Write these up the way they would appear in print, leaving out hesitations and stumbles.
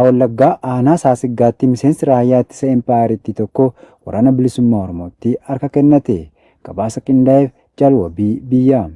Wallaggaa aanaa Saasiggaatti miseensi raayyaa ittisa Impaayeritti tokko waraana bilisummaa Oromootti harka kennate. Gabaasa qindaa'eef Jalwabii Biyyaa.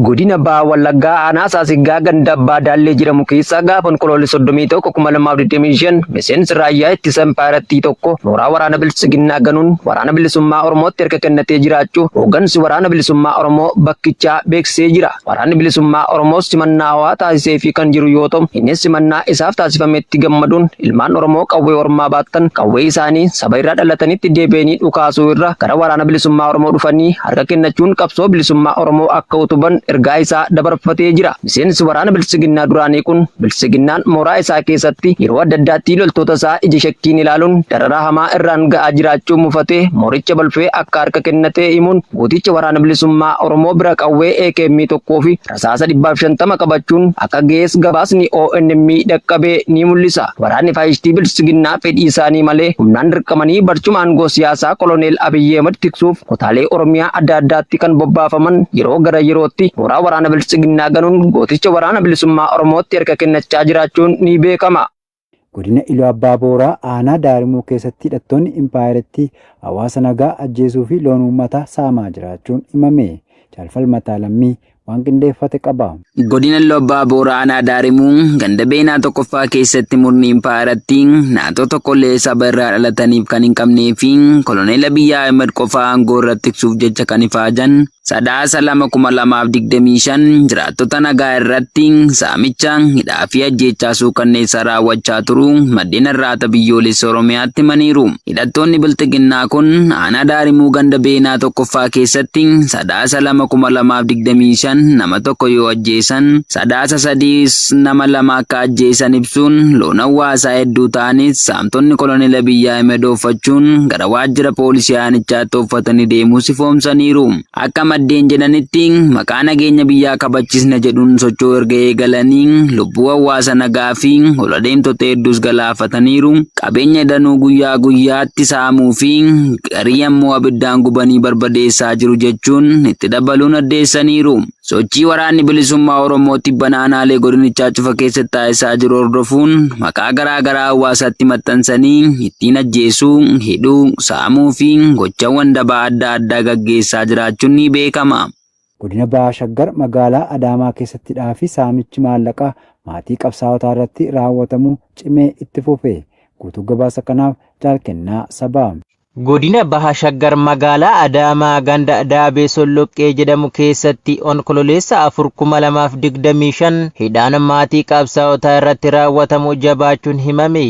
Godina Bahaa Wallaggaa aanaa Saasiggaa ganda Abbaa Daallee jedhamu keessa gaafa onkoloolessa 31 miseensi raayyaa ittisa Impaayeritti tokko mooraa waraana bilisummaa ganuun waraana bilisummaa Oromootti harka kennatee jiraachuu hooggansi waraana bilisummaa Oromoo bakkichaa beeksisee jira. Waraanni bilisummaa Oromoo simannaa hawaa taasisee fi kan jiru yoo ta'u innis simannaa isaaf taasifametti gammaduun ilmaan Oromoo qawwee ormaa baattan qawwee isaanii saba irraa dhalatanitti deebi'anii dhukaasuu irra gara waraana bilisummaa Oromoo dhufanii harka kennachuun qabsoo bilisummaa Oromoo akka utuban ergaa isaa dabarfatee jira. Miseensi waraana bilisummaa duraanii kun bilisummaan mooraa isaa keessatti yeroo adda addaatti loltoota isaa ija shakkiin ilaaluun dararaa hamaa irraan ga'aa jiraachuu mufatee mooricha balfee akka harka kennatee himuun gooticha waraana bilisummaa Oromoo bira qawwee AKM tokkoo fi rasaasa 150 qabachuun akka gees gabaasni ONM dhaqqabee ni mul'isa. Waraanni faayistii bilisummaa fedhii isaanii malee humnaan dirqamanii barcuma aangoo siyaasaa koloneel Abiyyi Ahmad tiksuuf kutaalee Oromiyaa adda addaatti kan bobbaafaman yeroo gara yerootti mooraa waraana bilisummaa ganuun gooticha waraana bilisummaa Oromootti harka kennachaa jiraachuun ni beekama. Godina Iluu Abbaa Booraa aanaa Daarimuu keessatti hidhattoonni Impaayeritti hawaasa nagaa ajjeesuu fi loon uummataa saamaa jiraachuun himame. Caalfalmataa Lammii waan qindeeffate qaba. Godina Iluu Abbaa Booraa aanaa Daarimuu ganda beenaa tokkoffaa keessatti murni Impaayeritti naatoo tokkollee saba irraa dhalataniif kan hin qabnee fi koloneel Abiyyi Ahmad qofaa aangoo irratti tiksuuf jecha kan ifaajan Sadaasa 2025 jiraattota nagaa irratti saamicha hidhaa fi ajjeechaa suukanneessaa raawwachaa turu maddeen irraata biyyoolessa Oromiyaatti himaniiru. Hidhattoonni bilxiginnaa kun aanaa Daarimuu ganda beenaa tokkoffaa keessatti Sadaasa 2025 nama tokko yoo ajjeesan Sadaasa 3 nama 2 akka ajjeesan ibsuun loon hawaasaa hedduu ta'anis saamtonni koloneel Abiyyi Ahmed uffachuun gara waajjira poolisii aanichaatti uffatanii deemuu sifoomsaniiru. Akka maddeen jedhanitti maqaa nageenya biyyaa kabachiisna jedhuun socho'uu erga eegalanii lubbuu hawaasa nagaa fi holodeemtota hedduus galaafataniiru. Qabeenya danuu guyyaa guyyaatti saamuu fi garii ammoo abiddaan gubanii barbadeessaa jiru jechuun itti dabaluun addeessaniiru. Sochii waraanni bilisummaa Oromootti banaanaalee godinichaa cufa keessatti taasisaa jiru hordofuun maqaa garaa garaa hawaasatti maxxansanii ittiin ajjeesuu, hidhuu, saamuu fi gochawwan dabaa adda addaa gaggeessaa jiraachuun ni beekama. Godina Bahaa Shaggar magaalaa Adaamaa keessatti dhaafi saamichi maallaqaa maatii qabsaa'otaa irratti raawwatamu cimee itti fufe. Guutuu gabaasa kanaaf Jaalkennaa Sabaa. Godina Bahaa Shaggar magaalaa Adaamaa ganda Daabee Solloqqee jedhamu keessatti onkololeessa 2025 hidhaan maatii qabsaa'otaa irratti raawwatamu jabaachuun himame.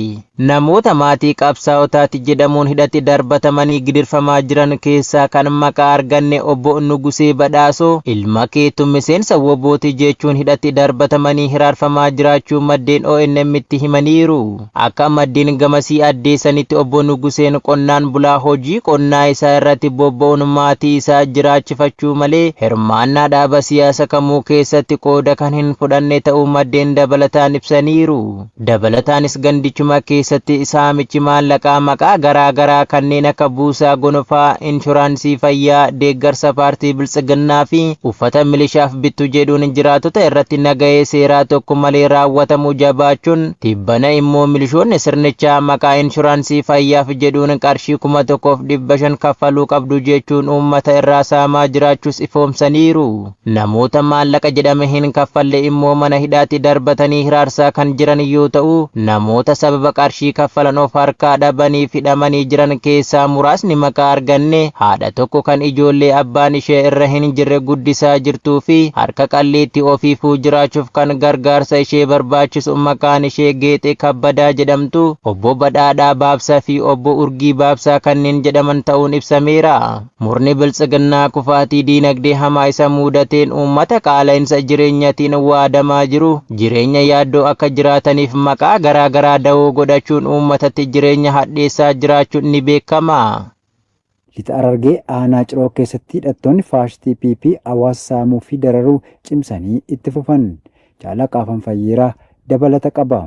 Namoota maatii qabsaa'otaati jedhamuun hidhatti darbatamanii gidirfamaa jiran keessaa kan maqaa arganne obbo Nugusee Badhaasoo ilma keetu miseensa WBOti jechuun hidhatti darbatamanii hiraarfamaa jiraachuu maddeen ONM'tti himaniiru. Akka maddeen gamasii addeessanitti obbo Nuguseen qonnaan bulaa hojii qonnaa isaa irratti bobba'uun maatii isaa jiraachifachuu malee hirmaannaa dhaaba siyaasa kamuu keessatti qooda kan hin fudhanne ta'uu maddeen dabalataan ibsaniiru. Dabalataanis gandichuma keessatti saamichi maallaqaa maqaa garaa garaa kanneen akka buusaa gonofaa, inshuraansii fayyaa, deeggarsa paartii biltsiginnaa fi uffata milishaaf bittu jedhuun jiraatota irratti nagahee seeraa tokko malee raawwatamu jabaachuun tibbana immoo milishoonni sirnichaa maqaa inshuraansii fayyaaf jedhuun qarshii 1,500 kaffaluu qabdu jechuun uummata irraa saamaa jiraachuus ifoomsaniiru. Namoota maallaqa jedhame hin kaffalle immoo mana hidhaatti darbatanii hiraarsaa kan jiran yoo ta'u, namoota sababa qarshii kaffalan of harkaa dhabanii hidhamanii jiran keessaa muraasni maqaa arganne haadha tokko kan ijoollee abbaan ishee irra hin jirre guddisaa jirtuu fi harka qalleetti ofiifuu jiraachuuf kan gargaarsa ishee barbaachisu maqaan ishee Geexee Kabbadaa jedhamtu, obbo Badhaadhaa Baabsaa fi obbo Urgii Baabsaa kanneen jedhaman ta'uun ibsameera. Murni biltsiginnaa kufaatii diinagdee hamaa isa mudateen uummata qaala'insa jireenyaatiin waadamaa jiru jireenya yaaddoo akka jiraataniif maqaa garaa garaa da'oo godhachuun uummatatti jireenya hadheessaa jiraachuun ni beekama. Lixa Harargee aanaa Ciroo keessatti hidhattoonni faashistii PP hawaasa saamuu fi dararuu cimsanii itti fufan. Jaalaqaafan Fayyeeraa dabalata qaba.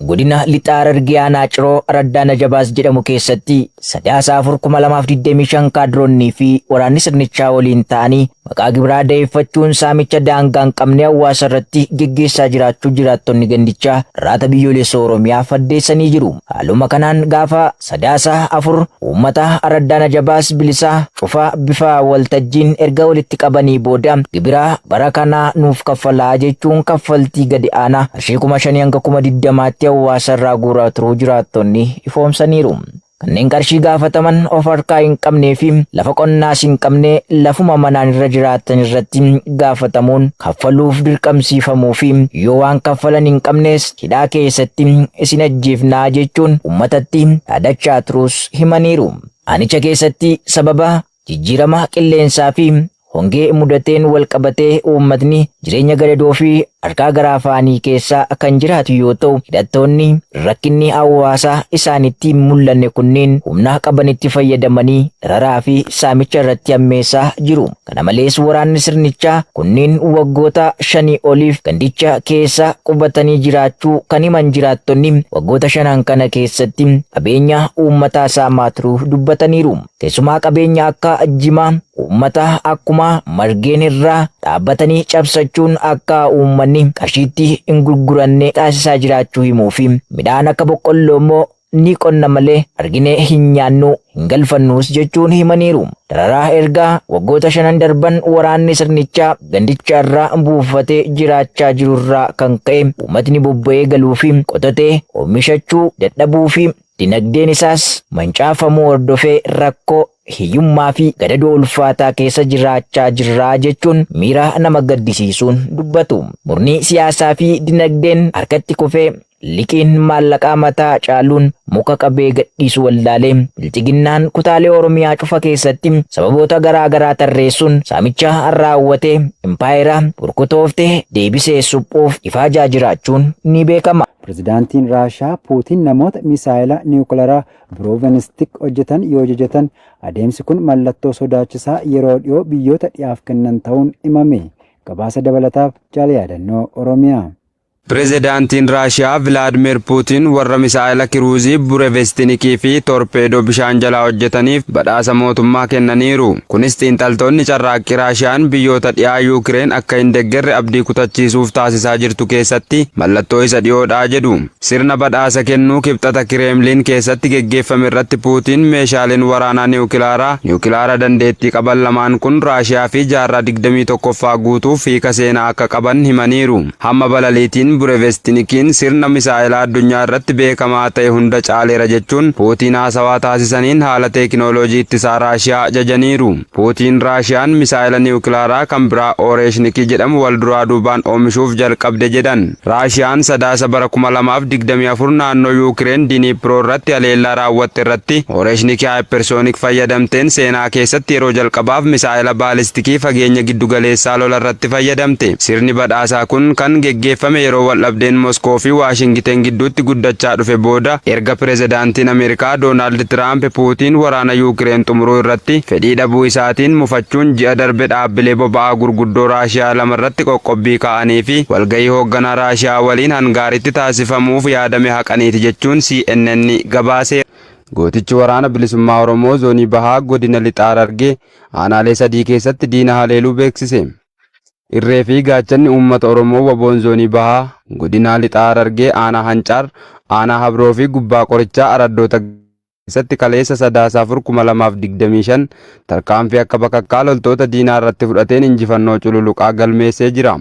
godina lixaa Harargee aanaa Ciroo Araddaa Najabaas jedhamu keessatti 3/4/2025 kaadroonnii fi waraanni sirnichaa waliin ta'anii maqaa gibiraa da'eeffachuun saamicha daangaa hin qabne hawaasa irratti geggeessaa jiraachuu jiraattonni gandichaa raata biyyoolessa Oromiyaa faddeessanii jiru. Haaluma kanaan gaafa 3/4 uummata Araddaa Najabaas bilisaa cufaa bifa waltajjiin erga walitti qabanii booda gibiraa bara kanaa nuuf kaffalaa jechuun kaffaltii gadi aanaa qarshii 5,000 hanga 20,000tti hawaasa irraa guuraa turuu jiraattonni ifoomsaniiru. Kanneen qarshii gaafataman of harkaa hin qabnee fi lafa qonnaas hin qabne lafuma manaan irra jiraatan irratti gaafatamuun kaffaluuf dirqamsiifamuu fi yoo waan kaffalan hin qabnes hidhaa keessatti isin ajjeefnaa jechuun uummatatti dhaadachaa turuus himaniiru. Aanicha keessatti sababa jijjiirama qilleensaa fi hongee mudateen wal qabatee uummatni jireenya gadadoo fi harkaa garaa afaanii keessa kan jiraatu yoo ta'u, hidhattoonni rakkinni hawaasaa isaanitti mul'anne kunneen humna qabanitti fayyadamanii dararaa fi saamicha irratti hammeessaa jiru. Kana malees waraanni sirnichaa kunneen waggoota 5 oliif gandicha keessa qubatanii jiraachuu kan himan jiraattonni waggoota 5 kana keessatti qabeenya uummataa saamaa turuu dubbataniiru. Keessumaa qabeenya akka jimaa uummata akkuma margeen irraa dhaabbatanii cabsachuun akka uummanni qarshiitti hin gurguranne taasisaa jiraachuu himuu fi midhaan akka boqqolloo immoo ni qonna malee arginee hin nyaannu hin galfannuus jechuun himaniiru. Dararaa ergaa waggoota 5 darban waraanni sirnichaa gandicha irraa buufatee jiraachaa jirurraa kan ka'e uummatni bobba'ee galuu fi qotatee oomishachuu dadhabuu fi dinagdeen isaas mancaafamuu hordofee rakkoo hiyyummaa fi gadadoo ulfaataa keessa jiraachaa jirraa jechuun miira nama gaddisiisuun dubbatu. Murni siyaasaa fi dinagdeen harkatti kufee liqiin maallaqaa mataa caaluun muka qabee gadhiisu wallaalee bilchiginnaan kutaalee Oromiyaa cufa keessatti sababoota garaa garaa tarreessuun saamicha raawwatee impaayeraa burkutooftee deebisee suphuuf ifaajaa jiraachuun ni beekama. Pirezidaantiin Raashaa Puutiin namoota misaayila niwukilaraa Biroovenistik hojjetan yoo jajatan adeemsi kun mallattoo sodaachisaa yeroo dhiyoo biyyoota dhiyaaf kennan ta'uun himame. Gabaasa dabalataaf Jaal Yaadannoo Oromiyaa. Pirezidaantiin Raashiyaa Vilaadimir Puutiin warra misaayila kiruuzii Burevestinikii fi torpeedoo bishaan jalaa hojjetaniif badhaasa mootummaa kennaniiru. Kunis xiinxaltoonni carraaqqii Raashiyaan biyyoota dhiyaa Yuukireen akka hin deeggarre abdii kutachiisuuf taasisaa jirtu keessatti mallattoo isa dhiyoodhaa jedhu. Sirna badhaasa kennuu kibxata Kireemliin keessatti geggeeffame irratti Puutiin meeshaaleen waraanaa niwukilaara dandeettii qaban lamaan kun Raashiyaa fi jaarraa 21ffaa guutuuf hiika seenaa akka qaban himaniiru. Hamma balaliitiin Burevestinikiin sirna misaayilaa addunyaa irratti beekamaa ta'e hunda caaleera jechuun Puutiin haasawaa taasisaniin haala teekinooloojii ittisaa Raashiyaa jajaniiru. Puutiin Raashiyaan misaayila niwukilaaraa kan biraa Oreeshnikii jedhamu wal duraa duubaan oomishuuf jalqabde jedhan. Raashiyaan sadaasa bara 2024 naannoo Yuukireen Diniipiroo irratti haleellaa raawwatte irratti Oreeshnikii haayipersoonik fayyadamteen seenaa keessatti yeroo jalqabaaf misaayila baalistikii fageenya giddugaleessaa lola irratti fayyadamte. Sirni badhaasaa kun kan geggeeffame yeroo waldhabdeen Moskoo fi Waashingiten gidduutti guddachaa dhufe booda erga pirezidaantiin Ameerikaa Doonaald Tiraamp Puutiin waraana Yuukireen xumuruu irratti fedhii dhabuu isaatiin mufachuun ji'a darbe dhaabbilee boba'aa gurguddoo Raashiyaa lama irratti qoqqobbii kaa'anii fi walgahii hoogganaa Raashiyaa waliin hangaaritti taasifamuuf yaadame haqaniiti jechuun CNN gabaase. Gootichi waraana bilisummaa Oromoo zoonii bahaa godina lixaa Harargee aanaalee 3 keessatti diina haleeluu beeksise. Irree fi gaachanni uummata Oromoo waboon zoonii bahaa godina lixaa Harargee aanaa Hancaar aanaa Habroo fi gubbaa qorichaa araddoota keessatti kaleessa sadaasa 4/2025 tarkaanfii akka bakakkaa loltoota diinaa irratti fudhateen injifannoo cululuqaa galmeessee jira.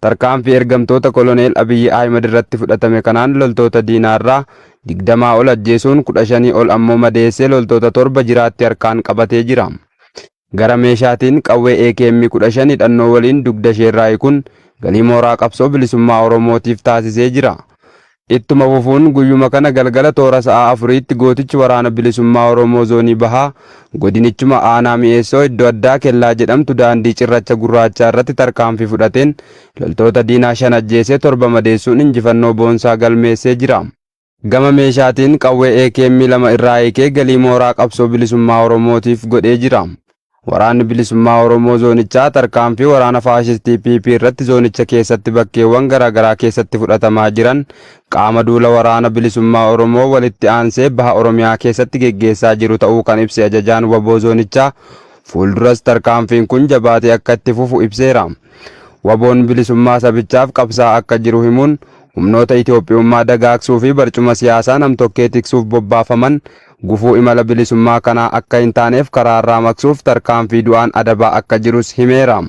Tarkaanfii ergamtoota koloneel Abiyyi Ahmed irratti fudhatame kanaan loltoota diinaa irraa 20 ol ajjeesuun 15 ol ammoo madeessee loltoota 7 jiraatti harkaan qabatee jira. Gara meeshaatiin qawwee AKM 15 hidhannoo waliin dugda sheerraa kun galii mooraa qabsoo bilisummaa Oromootiif taasisee jira. Ittuma fufuun guyyuma kana galgala toora sa'a 4tti gootichi waraana bilisummaa Oromoo zoonii bahaa godinichuma aanaa mi'eessoo iddoo addaa kellaa jedhamtu daandii cirracha gurraachaa irratti tarkaanfii fudhateen loltoota diinaa 5 ajjeesee 7 madeessuun injifannoo boonsaa galmeessee jira. Gama meeshaatiin qawwee AKM 2 irraa eekee galii mooraa qabsoo bilisummaa Oromootiif godhee jira. Waraanni bilisummaa Oromoo zoonichaa tarkaanfii waraana faashistii PP irratti zoonicha keessatti bakkeewwan garaagaraa keessatti fudhatamaa jiran qaama duula waraana bilisummaa Oromoo walitti aansee baha Oromiyaa keessatti geggeessaa jiru ta'uu kan ibse ajajaan waboo zoonichaa. Fuulduras tarkaanfiin kun jabaatee akka itti fufu ibseera. Waboon bilisummaa sabichaaf qabsaa akka jiru himuun humnoota Itoophiyummaa dagaagsuu fi barcuma siyaasaa nam-tokkee tiksuuf bobbaafaman gufuu imala bilisummaa kanaa akka hin taaneef karaarraa maqsuuf tarkaanfii du'aan adabaa akka jirus himeera.